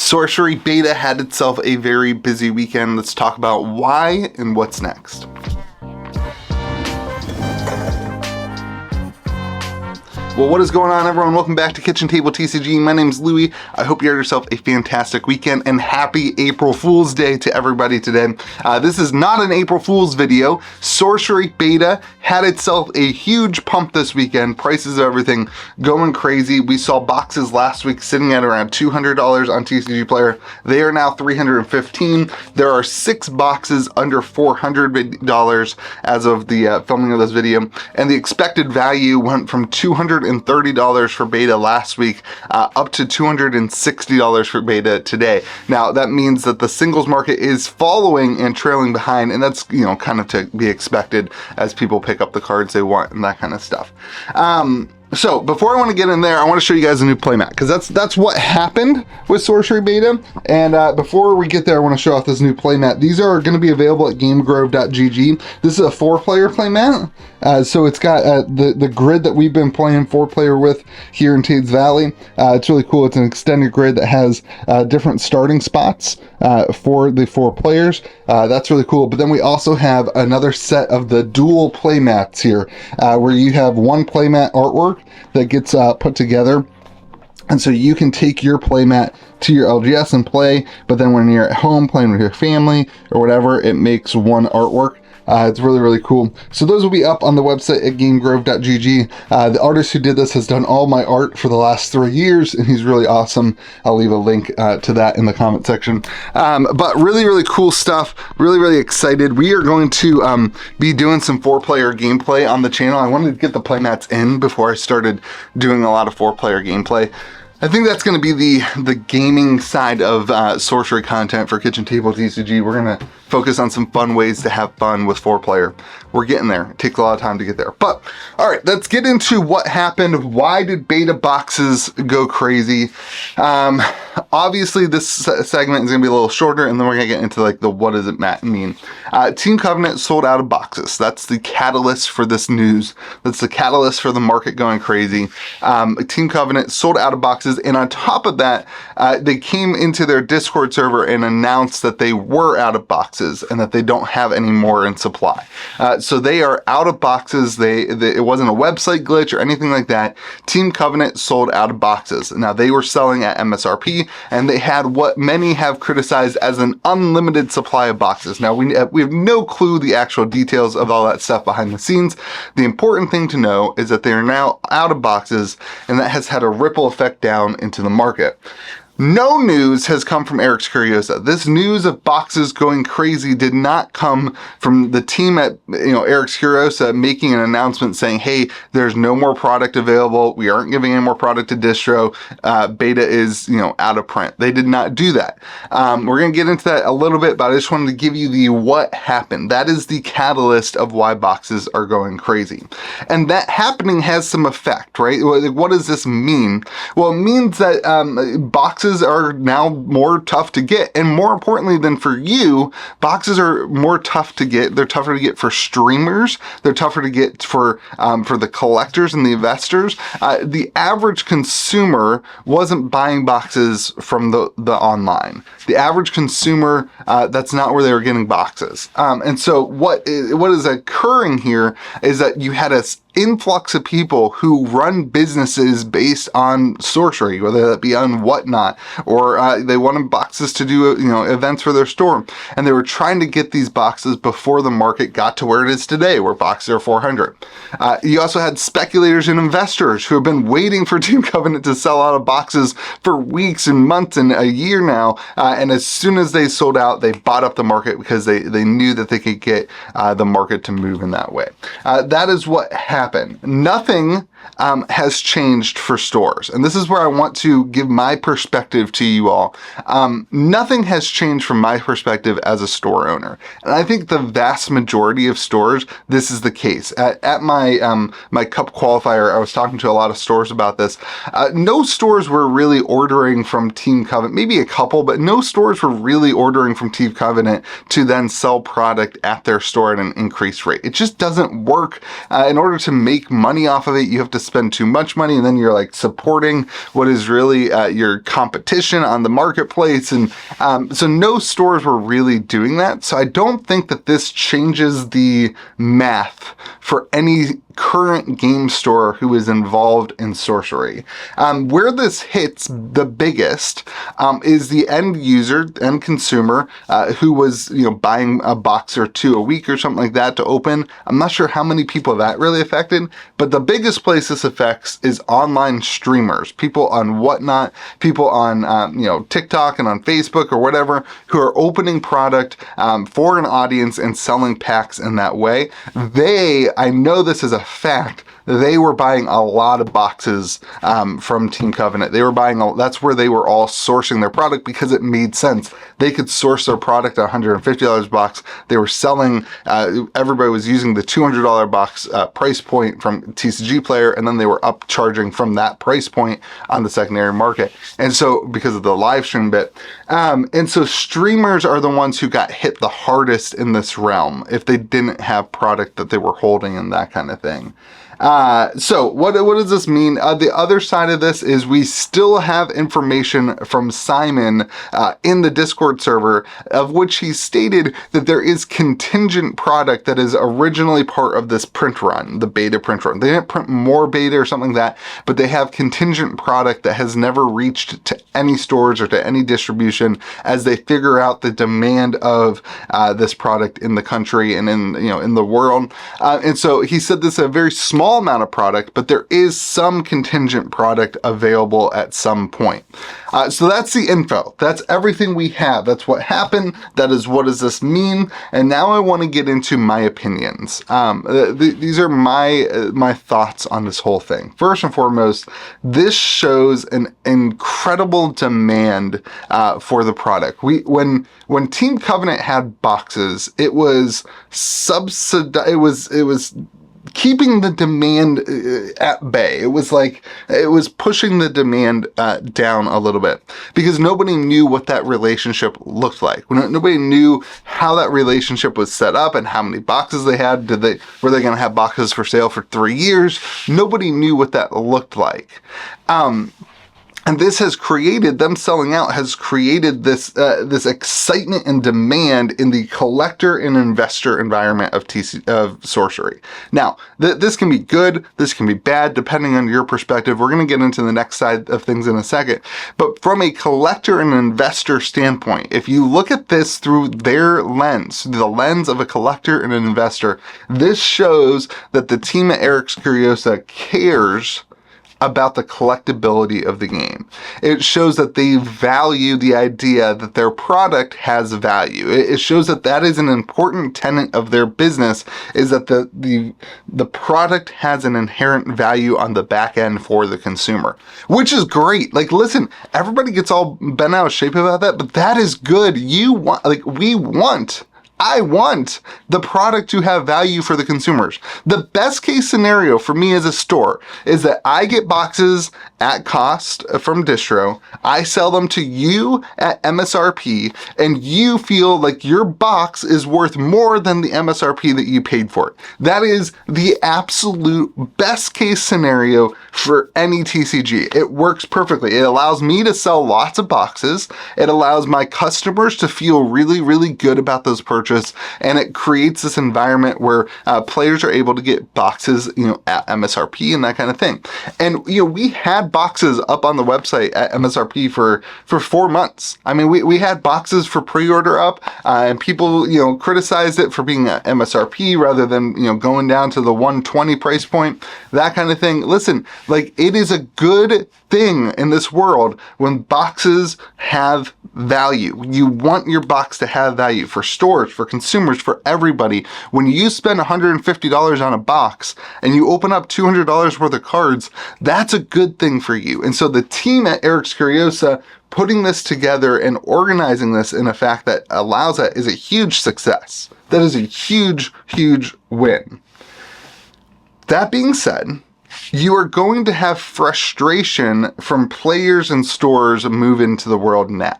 Sorcery Beta had itself a very busy weekend. Let's talk about why and what's next. Well, what is going on, everyone? Welcome back to Kitchen Table TCG. My name's Louie. I hope you had yourself a fantastic weekend and happy April Fool's Day to everybody today. This is not an April Fool's video. Sorcery Beta had itself a huge pump this weekend. Prices of everything going crazy. We saw boxes last week sitting at around $200 on TCG Player. They are now $315. There are 6 boxes under $400 as of the filming of this video, and the expected value went from $230 for beta last week up to $260 for beta today. Now that means that the singles market is following and trailing behind, and that's, you know, kind of to be expected as people pick up the cards they want and that kind of stuff. So before I want to get in there, I want to show you guys a new playmat, because that's what happened with Sorcery Beta. And before we get there, I want to show off this new playmat. These are going to be available at gamegrove.gg. This is a 4-player playmat. So it's got the grid that we've been playing 4-player with here in Tades Valley. It's really cool. It's an extended grid that has different starting spots for the 4 players. That's really cool. But then we also have another set of the dual playmats here, where you have one playmat artwork that gets put together. And so you can take your playmat to your LGS and play, but then when you're at home playing with your family or whatever, it makes one artwork. It's really, really cool. So those will be up on the website at gamegrove.gg. The artist who did this has done all my art for the last 3 years, and he's really awesome. I'll leave a link to that in the comment section. But really, really cool stuff. Really, really excited. We are going to be doing some 4-player gameplay on the channel. I wanted to get the playmats in before I started doing a lot of 4-player gameplay. I think that's going to be the gaming side of sorcery content for Kitchen Table TCG. We're going to focus on some fun ways to have fun with 4-player. We're getting there. It takes a lot of time to get there. But, all right, let's get into what happened. Why did beta boxes go crazy? Obviously, this segment is going to be a little shorter, and then we're going to get into like the what does it mean. Team Covenant sold out of boxes. That's the catalyst for this news. That's the catalyst for the market going crazy. Team Covenant sold out of boxes, and on top of that, they came into their Discord server and announced that they were out of boxes and that they don't have any more in supply. So they are out of boxes. It wasn't a website glitch or anything like that. Team Covenant sold out of boxes. Now they were selling at MSRP, and they had what many have criticized as an unlimited supply of boxes. Now we have no clue the actual details of all that stuff behind the scenes. The important thing to know is that they are now out of boxes, and that has had a ripple effect down into the market. No news has come from Eric's Curiosa. This news of boxes going crazy did not come from the team at Eric's Curiosa making an announcement saying, hey, there's no more product available. We aren't giving any more product to distro. Beta is out of print. They did not do that. We're going to get into that a little bit, but I just wanted to give you the what happened. That is the catalyst of why boxes are going crazy. And that happening has some effect, right? What does this mean? Well, it means that boxes are now more tough to get, and more importantly than for you, boxes are more tough to get. They're tougher to get for streamers. They're tougher to get for the collectors and the investors. The average consumer wasn't buying boxes from the online. The average consumer, that's not where they were getting boxes. And so what is occurring here is that you had a influx of people who run businesses based on sorcery, whether that be on Whatnot, or they wanted boxes to do events for their store, and they were trying to get these boxes before the market got to where it is today, where boxes are 400. You also had speculators and investors who have been waiting for Team Covenant to sell out of boxes for weeks and months and a year now, and as soon as they sold out, they bought up the market because they knew that they could get the market to move in that way. That is what happened. Nothing has changed for stores. And this is where I want to give my perspective to you all. Nothing has changed from my perspective as a store owner. And I think the vast majority of stores, this is the case. At my my cup qualifier, I was talking to a lot of stores about this. No stores were really ordering from Team Covenant, maybe a couple, but no stores were really ordering from Team Covenant to then sell product at their store at an increased rate. It just doesn't work. In order to make money off of it, you have to to spend too much money, and then you're like supporting what is really your competition on the marketplace. And so no stores were really doing that. So I don't think that this changes the math for any current game store who is involved in sorcery. Where this hits the biggest is the end user, end consumer, who was buying a box or two a week or something like that to open. I'm not sure how many people that really affected, but the biggest place this affects is online streamers, people on Whatnot, people on TikTok and on Facebook or whatever, who are opening product for an audience and selling packs in that way. I know this is a fact, they were buying a lot of boxes from Team Covenant. They were buying, that's where they were all sourcing their product because it made sense. They could source their product at $150 box. They were selling, everybody was using the $200 box price point from TCG Player, and then they were upcharging from that price point on the secondary market. And so, because of the live stream bit. And so streamers are the ones who got hit the hardest in this realm if they didn't have product that they were holding and that kind of thing. So what does this mean? The other side of this is we still have information from Simon in the Discord server, of which he stated that there is contingent product that is originally part of this print run, the beta print run. They didn't print more beta or something like that, but they have contingent product that has never reached to any stores or to any distribution as they figure out the demand of this product in the country and in the world. And so he said this is a very small amount of product, but there is some contingent product available at some point. So that's the info. That's everything we have. That's what happened. That is what does this mean? And now I want to get into my opinions. These are my thoughts on this whole thing. First and foremost, this shows an incredible demand for the product. When Team Covenant had boxes, it was subsidized. It was keeping the demand at bay. It was pushing the demand down a little bit because nobody knew what that relationship looked like. Nobody knew how that relationship was set up and how many boxes they had. Were they going to have boxes for sale for 3 years? Nobody knew what that looked like. And this has created, them selling out has created this excitement and demand in the collector and investor environment of sorcery. Now, this can be good, this can be bad, depending on your perspective. We're going to get into the next side of things in a second. But from a collector and investor standpoint, if you look at this through their lens, the lens of a collector and an investor, this shows that the team at Eric's Curiosa cares about the collectability of the game. It shows that they value the idea that their product has value. It shows that that is an important tenet of their business, is that the product has an inherent value on the back end for the consumer, which is great. Like, listen, everybody gets all bent out of shape about that, but that is good. I want the product to have value for the consumers. The best case scenario for me as a store is that I get boxes at cost from distro, I sell them to you at MSRP, and you feel like your box is worth more than the MSRP that you paid for it. That is the absolute best case scenario for any TCG. It works perfectly. It allows me to sell lots of boxes. It allows my customers to feel really, really good about those purchases. And it creates this environment where players are able to get boxes, at MSRP and that kind of thing. And we had boxes up on the website at MSRP for 4 months. I mean, we had boxes for pre-order up, and people criticized it for being at MSRP rather than going down to the 120 price point, that kind of thing. Listen, it is a good thing in this world when boxes have value. You want your box to have value for stores, for consumers, for everybody. When you spend $150 on a box and you open up $200 worth of cards, that's a good thing for you. And so the team at Eric's Curiosa putting this together and organizing this in a fact that allows that is a huge success. That is a huge, huge win. That being said, you are going to have frustration from players and stores move into the world now.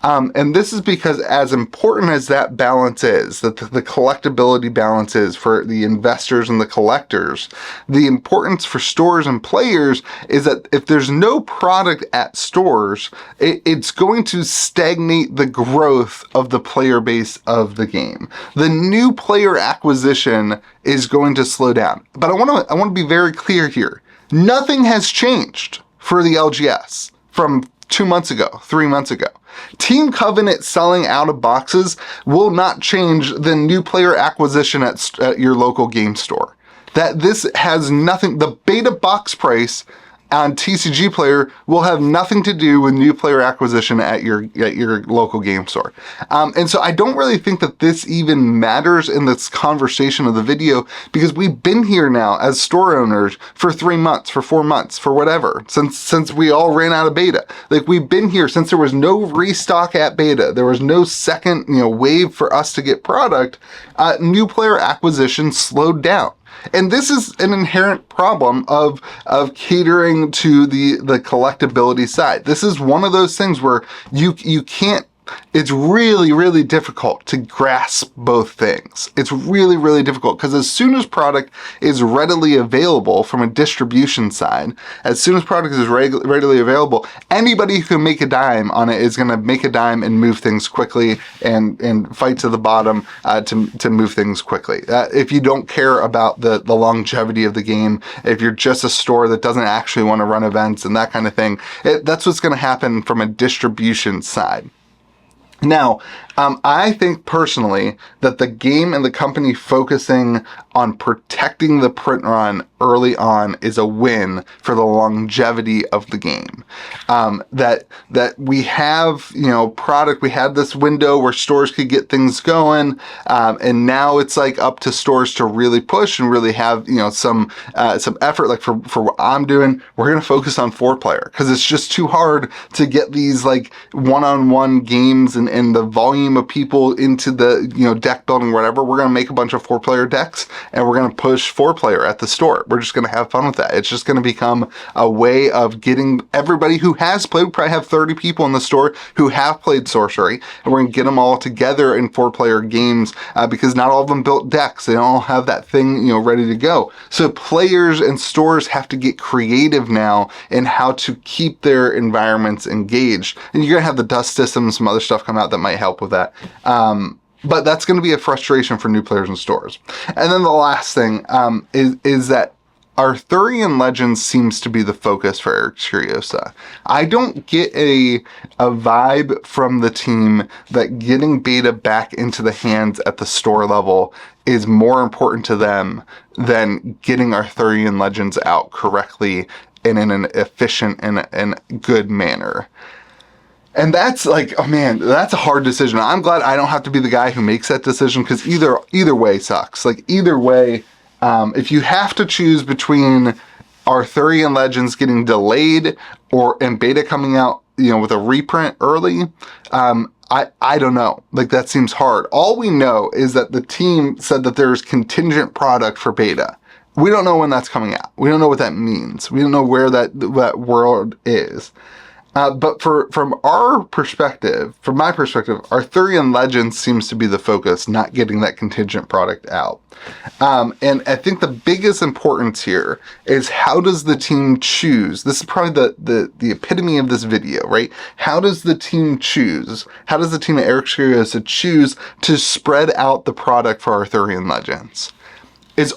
And this is because as important as that balance is, that the collectability balance is for the investors and the collectors, the importance for stores and players is that if there's no product at stores, it's going to stagnate the growth of the player base of the game. The new player acquisition is going to slow down. But I want to be very clear here. Nothing has changed for the LGS from 2 months ago, 3 months ago. Team Covenant selling out of boxes will not change the new player acquisition at your local game store. That this has nothing, the beta box price on TCG Player will have nothing to do with new player acquisition at your local game store. And so I don't really think that this even matters in this conversation of the video, because we've been here now as store owners for 3 months, for 4 months, for whatever, since we all ran out of beta. Like, we've been here since there was no restock at beta. There was no second, wave for us to get product. New player acquisition slowed down. And this is an inherent problem of catering to the collectability side. This is one of those things where you can't, it's really, really difficult to grasp both things. It's really, really difficult, because as soon as product is readily available from a distribution side, as soon as product is readily available, anybody who can make a dime on it is going to make a dime and move things quickly and fight to the bottom to move things quickly. If you don't care about the longevity of the game, if you're just a store that doesn't actually want to run events and that kind of thing, that's what's going to happen from a distribution side. Now, I think personally that the game and the company focusing on protecting the print run early on is a win for the longevity of the game. That we have, product, we had this window where stores could get things going, and now it's like up to stores to really push and really have, some effort. Like for what I'm doing, we're going to focus on 4-player, because it's just too hard to get these like one-on-one games and the volume of people into the, deck building, whatever. We're going to make a bunch of 4-player decks, and we're going to push 4-player at the store. We're just going to have fun with that. It's just going to become a way of getting everybody who has played. We probably have 30 people in the store who have played Sorcery, and we're going to get them all together in 4-player games, because not all of them built decks. They don't all have that thing, ready to go. So players and stores have to get creative now in how to keep their environments engaged. And you're going to have the dust system and some other stuff come out that might help with that. But that's going to be a frustration for new players and stores. And then the last thing is that Arthurian Legends seems to be the focus for Eric's Curiosa. I don't get a vibe from the team that getting beta back into the hands at the store level is more important to them than getting Arthurian Legends out correctly and in an efficient and good manner. And that's like, oh man, that's a hard decision. I'm glad I don't have to be the guy who makes that decision, because either way sucks. Like, either way, if you have to choose between Arthurian Legends getting delayed and beta coming out, with a reprint early, I don't know. Like, that seems hard. All we know is that the team said that there's contingent product for beta. We don't know when that's coming out. We don't know what that means. We don't know where that world is. But from my perspective, Arthurian Legends seems to be the focus, not getting that contingent product out. And I think the biggest importance here is, how does the team choose? This is probably the epitome of this video, right? How does the team choose? How does the team at Eric's Curiosa choose to spread out the product for Arthurian Legends? Is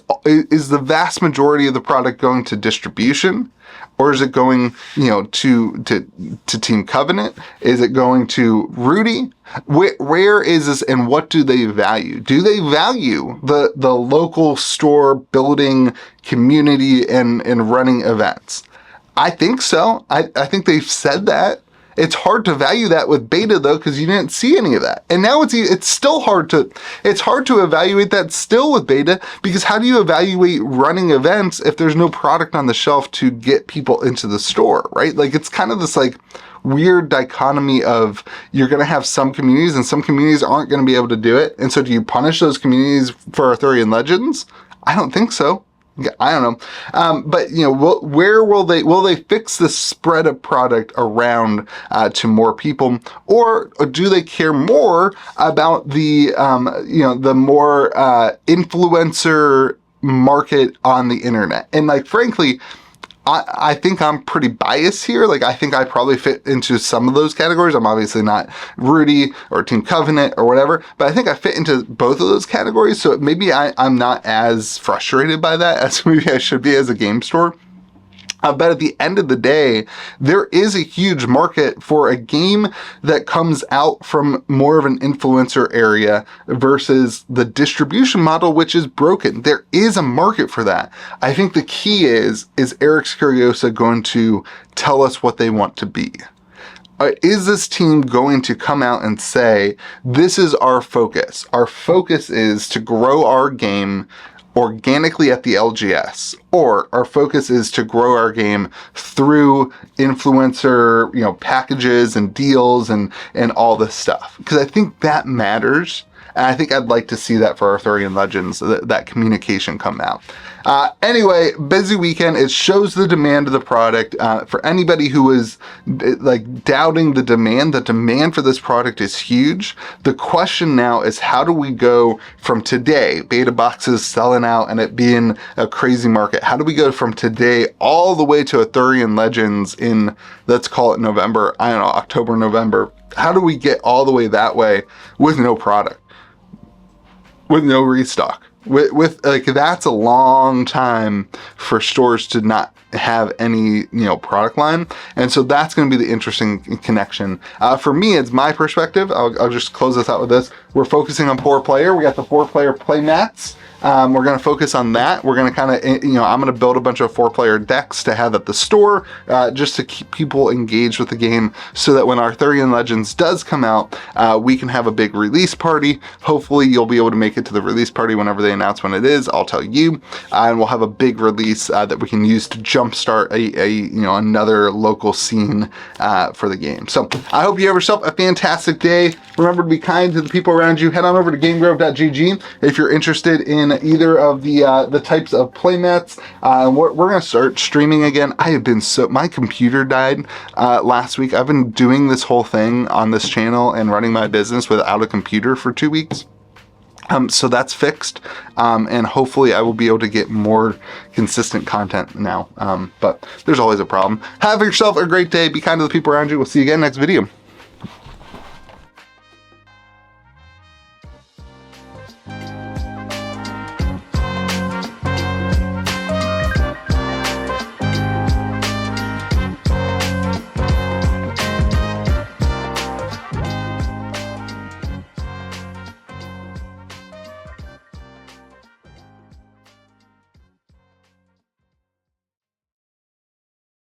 the vast majority of the product going to distribution? Or is it going, to Team Covenant? Is it going to Rudy? Where is this, and what do they value? Do they value the local store building community and running events? I think so. I think they've said that. It's hard to value that with beta though, because you didn't see any of that. And now it's still hard to evaluate that still with beta, because how do you evaluate running events if there's no product on the shelf to get people into the store, right? Like, it's kind of this like weird dichotomy of, you're going to have some communities and some communities aren't going to be able to do it. And so do you punish those communities for Arthurian Legends? I don't think so. I don't know. But you know, where will they fix the spread of product around to more people, or do they care more about the you know, the more influencer market on the internet? And like, frankly, I think I'm pretty biased here. Like, I think I probably fit into some of those categories. I'm obviously not Rudy or Team Covenant or whatever, but I think I fit into both of those categories. So maybe I'm not as frustrated by that as maybe I should be as a game store. But at the end of the day, there is a huge market for a game that comes out from more of an influencer area versus the distribution model, which is broken. There is a market for that. I think the key is Eric Scuriosa going to tell us what they want to be? Is this team going to come out and say, this is our focus? Our focus is to grow our game organically at the LGS, or our focus is to grow our game through influencer, you know, packages and deals and all this stuff. Because I think that matters. And I think I'd like to see that for Arthurian Legends, that communication come out. Anyway, busy weekend. It shows the demand of the product. For anybody who is like doubting the demand for this product is huge. The question now is, how do we go from today, beta boxes selling out and it being a crazy market? How do we go from today all the way to Arthurian Legends in, let's call it November, I don't know, October, November? How do we get all the way that way with no product, with no restock? With like, that's a long time for stores to not have any, you know, product line. And so that's going to be the interesting connection. For me, it's my perspective. I'll just close this out with this. We're focusing on 4-player. We got the 4-player playmats. We're going to focus on that. We're going to kind of, you know, I'm going to build a bunch of 4-player decks to have at the store, just to keep people engaged with the game, so that when Arthurian Legends does come out, we can have a big release party. Hopefully you'll be able to make it to the release party whenever they announce when it is. I'll tell you, and we'll have a big release that we can use to jumpstart a you know, another local scene for the game. So I hope you have yourself a fantastic day. Remember to be kind to the people around you. Head on over to GameGrove.gg if you're interested in either of the types of playmats. We're going to start streaming again. I have been my computer died last week. I've been doing this whole thing on this channel and running my business without a computer for 2 weeks. So that's fixed, and hopefully I will be able to get more consistent content now. But there's always a problem. Have yourself a great day. Be kind to the people around you. We'll see you again next video.